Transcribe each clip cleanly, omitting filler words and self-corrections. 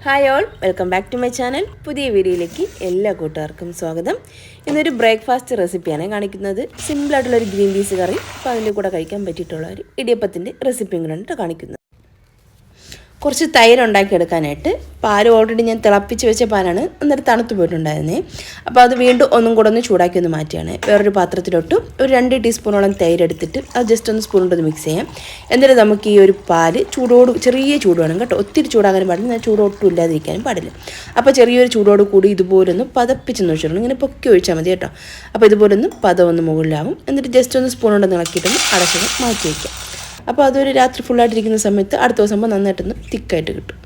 Hi all, welcome back to my channel. പുതിയ വീഡിയോയിലേക്ക് എല്ലാ കൂട്ടുകാർക്കും സ്വാഗതം. ഇന്നൊരു ബ്രേക്ക്ഫാസ്റ്റ് റെസിപ്പിയാണ് കാണിക്കുന്നത്. സിമ്പിളായിട്ടുള്ളൊരു ഗ്രീൻ പീസ് കറി, അപ്പോൾ അതിൻ്റെ കൂടെ കഴിക്കാൻ പറ്റിയിട്ടുള്ള ഒരു ഇടിയപ്പത്തിൻ്റെ റെസിപ്പിയും കൂടെ കാണിക്കുന്നത്. കുറച്ച് തൈര് ഉണ്ടാക്കിയെടുക്കാനായിട്ട് പാൽ ഓൾറെഡി ഞാൻ തിളപ്പിച്ച് വെച്ച പാലാണ്, അന്നേരം തണുത്ത് പോയിട്ടുണ്ടായിരുന്നേ. അപ്പോൾ അത് വീണ്ടും ഒന്നും കൂടെ ഒന്ന് ചൂടാക്കി ഒന്ന് മാറ്റിയാണ്. വേറൊരു പാത്രത്തിലോട്ട് ഒരു 2 ടീസ്പൂണോളം തൈര് എടുത്തിട്ട് അത് ജസ്റ്റ് ഒന്ന് സ്പൂൺ കൊണ്ട് മിക്സ് ചെയ്യാം. എന്നിട്ട് നമുക്ക് ഈ ഒരു പാല് ചെറിയ ചൂട് വേണം കേട്ടോ, ഒത്തിരി ചൂടാകാനും പാടില്ല, ഞാൻ ചൂടൊട്ടും ഇല്ലാതിരിക്കാനും പാടില്ല. അപ്പോൾ ചെറിയൊരു ചൂടോട് കൂടി ഇതുപോലൊന്ന് പതപ്പിച്ചെന്ന് വെച്ചിട്ടുണ്ട്, ഇങ്ങനെ പൊക്കി ഒഴിച്ചാൽ മതി കേട്ടോ. അപ്പോൾ ഇതുപോലൊന്ന് പതമൊന്ന് മുകളിലാവും. എന്നിട്ട് ജസ്റ്റ് ഒന്ന് സ്പൂൺ കൊണ്ട് ഇളക്കിയിട്ടൊന്ന് അടച്ചത് മാറ്റി വയ്ക്കാം. അപ്പോൾ അതൊരു രാത്രി ഫുള്ളായിട്ടിരിക്കുന്ന സമയത്ത് അടുത്ത ദിവസം നന്നായിട്ടൊന്ന് തിക്കായിട്ട് കിട്ടും.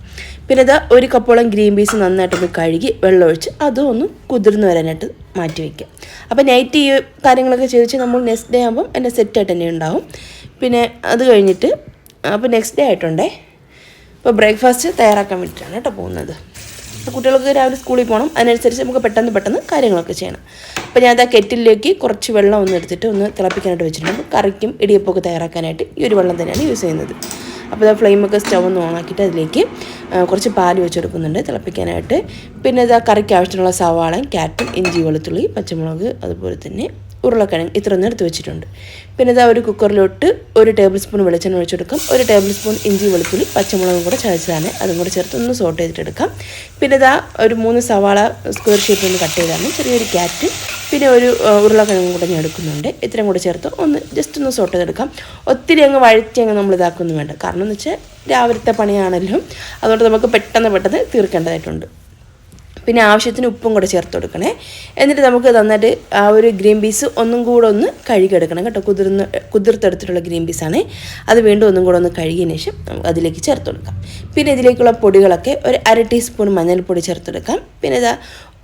പിന്നെ ഇതാ ഒരു കപ്പോളം ഗ്രീൻ പീസ് നന്നായിട്ടൊന്ന് കഴുകി വെള്ളമൊഴിച്ച് അതും ഒന്ന് കുതിർന്ന് വരാനായിട്ട് മാറ്റി വയ്ക്കാം. അപ്പോൾ നൈറ്റ് ഈ കാര്യങ്ങളൊക്കെ ചെയ്ത് നമ്മൾ നെക്സ്റ്റ് ഡേ ആകുമ്പം എൻ്റെ സെറ്റായിട്ട് തന്നെ ഉണ്ടാവും. പിന്നെ അത് കഴിഞ്ഞിട്ട് അപ്പോൾ നെക്സ്റ്റ് ഡേ ആയിട്ടുണ്ടേ. അപ്പോൾ ബ്രേക്ക്ഫാസ്റ്റ് തയ്യാറാക്കാൻ വേണ്ടിയിട്ടാണ് കേട്ടോ പോകുന്നത്. കുട്ടികൾക്ക് രാവിലെ സ്കൂളിൽ പോകണം, അതിനനുസരിച്ച് നമുക്ക് പെട്ടെന്ന് കാര്യങ്ങളൊക്കെ ചെയ്യണം. അപ്പോൾ ഞാൻ ആ കെറ്റിലേക്ക് കുറച്ച് വെള്ളം ഒന്ന് എടുത്തിട്ട് ഒന്ന് തിളപ്പിക്കാനായിട്ട് വെച്ചിട്ടുണ്ട്. കറിക്കും ഇടിയപ്പമൊക്കെ തയ്യാറാക്കാനായിട്ട് ഈ ഒരു വെള്ളം തന്നെയാണ് യൂസ് ചെയ്യുന്നത്. അപ്പോൾ ആ ഫ്ലെയിമൊക്കെ സ്റ്റവ് ഒന്ന് ഓണാക്കിയിട്ട് അതിലേക്ക് കുറച്ച് പാൽ വെച്ചെടുക്കുന്നുണ്ട് തിളപ്പിക്കാനായിട്ട്. പിന്നെ ഇത് കറിക്ക് ആവശ്യത്തിനുള്ള സവാളയും ക്യാരറ്റും ഇഞ്ചി വെളുത്തുള്ളി പച്ചമുളക് അതുപോലെ തന്നെ ഉരുളക്കിഴങ്ങ് ഇത്രയൊന്നും എടുത്ത് വെച്ചിട്ടുണ്ട്. പിന്നെ ഇതാ ഒരു കുക്കറിലോട്ട് 1 ടേബിൾ സ്പൂൺ വെളിച്ചെണ്ണ ഒഴിച്ചെടുക്കാം. 1 ടേബിൾ സ്പൂൺ ഇഞ്ചി വെളുത്തുള്ളി പച്ചമുളകും കൂടെ ചതച്ചതാണ്, അതും കൂടെ ചേർത്ത് ഒന്ന് സോട്ട് ചെയ്തിട്ടെടുക്കാം. പിന്നെ ഇതാ ഒരു 3 സവാള സ്ക്വയർ ഷേപ്പിൽ ഒന്ന് കട്ട് ചെയ്താണ്, ചെറിയൊരു ക്യാരറ്റ് പിന്നെ ഒരു ഉരുളക്കിഴങ്ങും കൂടെ ഞാൻ എടുക്കുന്നുണ്ട്. ഇത്രയും കൂടെ ചേർത്ത് ഒന്ന് ജസ്റ്റ് ഒന്ന് സോട്ട് ചെയ്തെടുക്കാം. ഒത്തിരി അങ്ങ് വഴറ്റി നമ്മൾ ഇതാക്കൊന്നും വേണ്ട, കാരണം എന്ന് വെച്ചാൽ രാവിലത്തെ പണിയാണല്ലോ, അതുകൊണ്ട് നമുക്ക് പെട്ടെന്ന് തീർക്കേണ്ടതായിട്ടുണ്ട്. പിന്നെ ആവശ്യത്തിന് ഉപ്പും കൂടെ ചേർത്ത് കൊടുക്കണേ. എന്നിട്ട് നമുക്ക് നന്നായിട്ട് ആ ഒരു ഗ്രീൻ പീസ് ഒന്നും കൂടെ ഒന്ന് കഴുകിയെടുക്കണം കേട്ടോ. കുതിർത്തെടുത്തിട്ടുള്ള ഗ്രീൻ പീസാണ്. അത് വീണ്ടും ഒന്നും കൂടെ ഒന്ന് കഴുകിയതിന് ശേഷം അതിലേക്ക് ചേർത്ത് കൊടുക്കാം. പിന്നെ ഇതിലേക്കുള്ള പൊടികളൊക്കെ ഒരു 1/2 ടീസ്പൂൺ മഞ്ഞൾപ്പൊടി ചേർത്തെടുക്കാം. പിന്നെ ഇതാ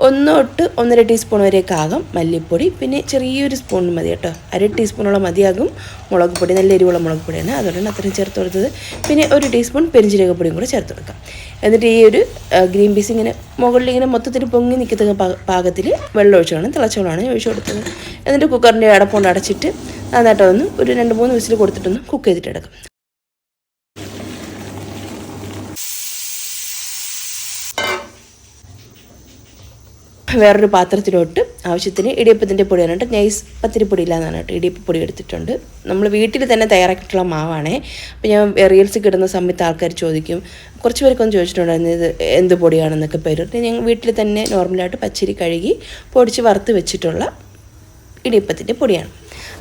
1 തൊട്ട് 1.5 ടീസ്പൂൺ വരെയൊക്കെ ആകും മല്ലിപ്പൊടി. പിന്നെ ചെറിയൊരു സ്പൂൺ മതി കേട്ടോ, 1/2 ടീസ്പൂണോളം മതിയാകും മുളക് പൊടി, നല്ല എരിവുള്ള മുളക് പൊടിയാണ്, അതുകൊണ്ടാണ് അത്രയും ചേർത്ത് കൊടുത്തത്. പിന്നെ 1 ടീസ്പൂൺ പെരിഞ്ജീരകപ്പൊടിയും കൂടെ ചേർത്ത് കൊടുക്കാം. എന്നിട്ട് ഈ ഒരു ഗ്രീൻ പീസ് ഇങ്ങനെ മുകളിൽ ഇങ്ങനെ മൊത്തത്തിൽ പൊങ്ങി നിൽക്കുന്ന പാകത്തിൽ വെള്ളം ഒഴിച്ച് വേണം, തിളച്ച വെള്ളമാണ് ഒഴിച്ച് കൊടുത്തത്. എന്നിട്ട് കുക്കറിൻ്റെ അടപ്പുകൊണ്ട് അടച്ചിട്ട് നന്നായിട്ടൊന്ന് ഒരു 2-3 വിസിൽ കൊടുത്തിട്ടൊന്ന് കുക്ക് ചെയ്തിട്ടെടുക്കാം. വേറൊരു പാത്രത്തിലോട്ട് ആവശ്യത്തിന് ഇടിയപ്പത്തിൻ്റെ പൊടിയാണ് കേട്ടോ, നൈസ് പത്തിരിപ്പൊടി ഇല്ലാന്നാണ് കേട്ടോ, ഇടിയപ്പപ്പൊടി എടുത്തിട്ടുണ്ട്. നമ്മൾ വീട്ടിൽ തന്നെ തയ്യാറാക്കിയിട്ടുള്ള മാവാണേ. അപ്പോൾ ഞാൻ റീൽസ് കിട്ടുന്ന സമയത്ത് ആൾക്കാർ ചോദിക്കും, കുറച്ച് പേർക്കൊന്ന് ചോദിച്ചിട്ടുണ്ടായിരുന്നു ഇത് എന്ത് പൊടിയാണെന്നൊക്കെ പേരിട്ട്. ഞങ്ങൾ വീട്ടിൽ തന്നെ നോർമലായിട്ട് പച്ചരി കഴുകി പൊടിച്ച് വറുത്ത് വെച്ചിട്ടുള്ള ഇടിയപ്പത്തിൻ്റെ പൊടിയാണ്.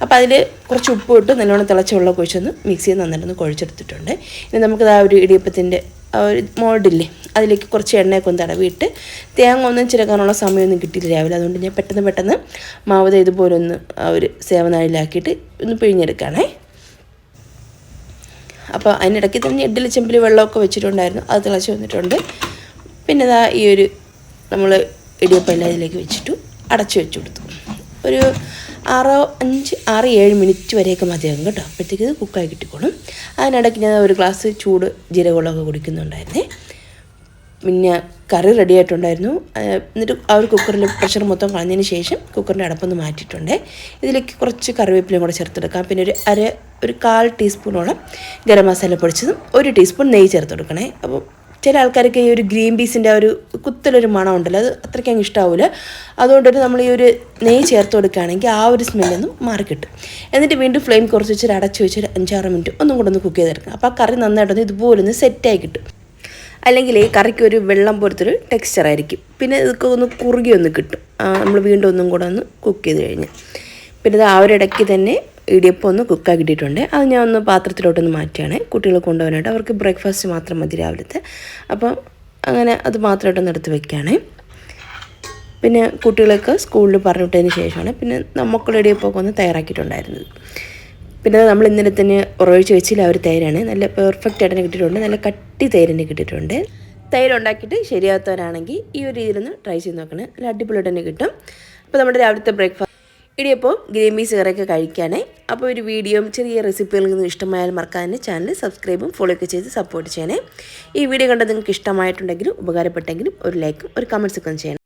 അപ്പോൾ അതിൽ കുറച്ച് ഉപ്പ് ഇട്ട് നല്ലോണം തിളച്ച വെള്ളം ഒഴിച്ചൊന്ന് മിക്സിയിൽ നന്നായിട്ടൊന്ന് കുഴച്ചെടുത്തിട്ടുണ്ട്. ഇനി നമുക്കത് ആ ഒരു ഇടിയപ്പത്തിൻ്റെ ആ ഒരു മോൾഡില്ലേ അതിലേക്ക് കുറച്ച് എണ്ണയൊക്കെ ഒന്ന് തടവിയിട്ട്, തേങ്ങ ഒന്നും ചിരകാനുള്ള സമയമൊന്നും കിട്ടിയില്ല രാവിലെ, അതുകൊണ്ട് ഞാൻ പെട്ടെന്ന് മാവ് ഇതുപോലെ ഒന്ന് ആ ഒരു സേവനാഴിലാക്കിയിട്ട് ഒന്ന് പിഴിഞ്ഞെടുക്കുകയാണേ. അപ്പോൾ അതിനിടയ്ക്ക് തന്നെ ഇഡ്ഡലി ചെമ്പിൽ വെള്ളമൊക്കെ വെച്ചിട്ടുണ്ടായിരുന്നു, അത് തിളച്ച് വന്നിട്ടുണ്ട്. പിന്നെ ഇതാ ഈ ഒരു നമ്മൾ ഇടിയപ്പം എല്ലാം ഇതിലേക്ക് വെച്ചിട്ടു അടച്ചു വെച്ച് കൊടുത്തു. ഒരു 6-7 മിനിറ്റ് വരെയൊക്കെ മതിയാകും കേട്ടോ, അപ്പോഴത്തേക്ക് ഇത് കുക്കായി കിട്ടിക്കോളും. അതിനിടയ്ക്ക് ഞാൻ ഒരു ഗ്ലാസ് ചൂട് ജീരകവെള്ളമൊക്കെ കുടിക്കുന്നുണ്ടായിരുന്നേ. പിന്നെ കറി റെഡി ആയിട്ടുണ്ടായിരുന്നു. എന്നിട്ട് ആ ഒരു കുക്കറിൽ പ്രഷർ മൊത്തം കളഞ്ഞതിന് ശേഷം കുക്കറിൻ്റെ അടപ്പൊന്ന് മാറ്റിയിട്ടുണ്ട്. ഇതിലേക്ക് കുറച്ച് കറിവേപ്പിലയും കൂടെ ചേർത്തെടുക്കാം. പിന്നെ ഒരു 1/4 ടീസ്പൂണോളം ഗരം മസാല പൊടിച്ചതും 1 ടീസ്പൂൺ നെയ്യ് ചേർത്ത് കൊടുക്കണേ. അപ്പോൾ ചില ആൾക്കാർക്ക് ഈ ഒരു ഗ്രീൻ പീസിൻ്റെ ഒരു കുത്തലൊരു മണം ഉണ്ടല്ലോ, അത് അത്രയ്ക്ക് അങ്ങ് ഇഷ്ടമാവില്ല. അതുകൊണ്ടിട്ട് നമ്മൾ ഈ ഒരു നെയ്യ് ചേർത്ത് കൊടുക്കുകയാണെങ്കിൽ ആ ഒരു സ്മെല്ലൊന്നും മാറിക്കിട്ടും. എന്നിട്ട് വീണ്ടും ഫ്ലെയിം കുറച്ച് വെച്ചിട്ട് അടച്ച് വെച്ച് 5-6 മിനിറ്റ് ഒന്നും കൂടെ ഒന്ന് കുക്ക് ചെയ്തെടുക്കാം. അപ്പോൾ ആ കറി നന്നായിട്ടൊന്ന് ഇതുപോലെ ഒന്ന് സെറ്റായി കിട്ടും. അല്ലെങ്കിൽ ഈ കറിക്ക് ഒരു വെള്ളം പോലത്തൊരു ടെക്സ്ചറായിരിക്കും. പിന്നെ ഇതൊക്കെ ഒന്ന് കുറുകി ഒന്ന് കിട്ടും നമ്മൾ വീണ്ടും ഒന്നും കൂടെ ഒന്ന് കുക്ക് ചെയ്ത് കഴിഞ്ഞ്. പിന്നെ ഇത് ആ ഒരു ഇടയ്ക്ക് തന്നെ ഇടിയപ്പം ഒന്ന് കുക്കാക്കിയിട്ടുണ്ട്. അത് ഞാൻ ഒന്ന് പാത്രത്തിലോട്ടൊന്ന് മാറ്റിയാണ് കുട്ടികൾ കൊണ്ടുപോകാനായിട്ട്. അവർക്ക് ബ്രേക്ക്ഫാസ്റ്റ് മാത്രം മതി രാവിലത്തെ, അപ്പം അങ്ങനെ അത് മാത്രമായിട്ടൊന്ന് എടുത്ത് വയ്ക്കുകയാണ്. പിന്നെ കുട്ടികളൊക്കെ സ്കൂളിൽ പറഞ്ഞു വിട്ടതിന് ശേഷമാണ് പിന്നെ നമുക്കുള്ള ഇടിയപ്പമൊക്കെ ഒന്ന് തയ്യാറാക്കിയിട്ടുണ്ടായിരുന്നത്. പിന്നെ നമ്മൾ ഇന്നലെ തന്നെ ഉറവിച്ച് വെച്ചില്ല ഒരു തൈരാണ്, നല്ല പെർഫെക്റ്റ് ആയിട്ട് തന്നെ കിട്ടിയിട്ടുണ്ട്, നല്ല കട്ടി തൈര് തന്നെ കിട്ടിയിട്ടുണ്ട്. തൈര് ഉണ്ടാക്കിയിട്ട് ശരിയാത്തവരാണെങ്കിൽ ഈ ഒരു രീതിയിലൊന്ന് ട്രൈ ചെയ്ത് നോക്കണേ, നല്ല അടിപൊളിയായിട്ട് തന്നെ കിട്ടും. അപ്പോൾ നമ്മുടെ രാവിലത്തെ ബ്രേക്ക്ഫാസ്റ്റ് ഇടിയപ്പോൾ ഗ്രീൻ പീസ് കറിയൊക്കെ കഴിക്കാനേ. അപ്പോൾ ഒരു വീഡിയോയും ചെറിയ റെസിപ്പികളിൽ നിന്ന് ഇഷ്ടമായാൽ മറക്കാതെ ചാനൽ സബ്സ്ക്രൈബും ഫോളോ ഒക്കെ ചെയ്ത് സപ്പോർട്ട് ചെയ്യണേ. ഈ വീഡിയോ കണ്ടത് നിങ്ങൾക്ക് ഇഷ്ടമായിട്ടുണ്ടെങ്കിലും ഉപകാരപ്പെട്ടെങ്കിലും ഒരു ലൈക്കും ഒരു കമൻസൊക്കെ ചെയ്യണം.